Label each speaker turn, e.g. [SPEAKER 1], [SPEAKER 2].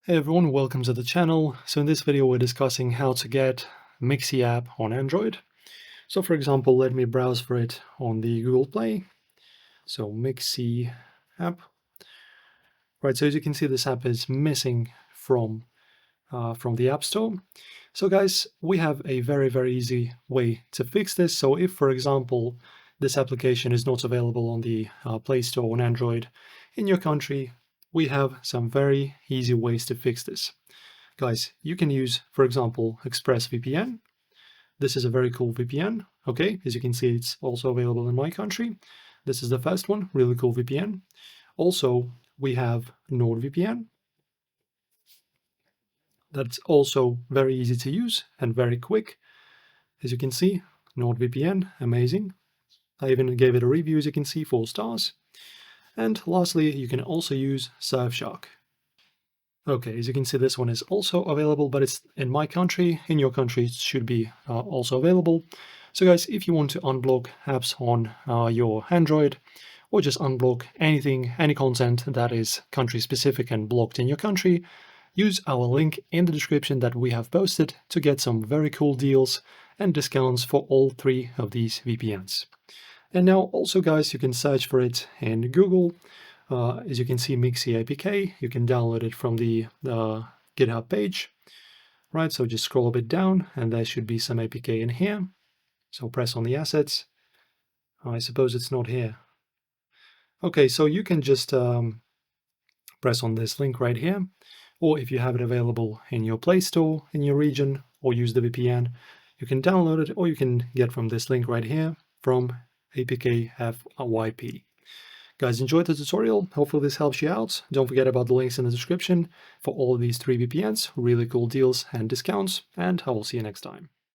[SPEAKER 1] Hey everyone, welcome to the channel. So in this video we're discussing how to get Mixy app on Android. So for example, let me browse for it on the Google Play. So Mixy app. Right, so as you can see, this app is missing from the App Store. So guys, we have a very easy way to fix this. So if, for example, this application is not available on the Play Store on Android in your country, we have some very easy ways to fix this. Guys, you can use, for example, ExpressVPN. This is a very cool VPN. Okay, as you can see, it's also available in my country. This is the first one, really cool VPN. Also, we have NordVPN. That's also very easy to use and very quick. As you can see, NordVPN, amazing. I even gave it a review, as you can see, 4 stars. And lastly, you can also use Surfshark. Okay, as you can see, this one is also available, but it's in my country. In your country, it should be also available. So guys, if you want to unblock apps on your Android, or just unblock anything, any content that is country specific and blocked in your country, use our link in the description that we have posted to get some very cool deals and discounts for all 3 of these VPNs. And now also guys, you can search for it in Google. As you can see, Mixy APK, you can download it from the GitHub page, right? So just scroll a bit down and there should be some APK in here. So press on the assets. I suppose it's not here. Okay, so you can just press on this link right here, or if you have it available in your Play Store in your region, or use the VPN, you can download it, or you can get from this link right here from APK FYP. Guys, enjoyed the tutorial. Hopefully this helps you out. Don't forget about the links in the description for all of these 3 VPNs, really cool deals and discounts, and I will see you next time.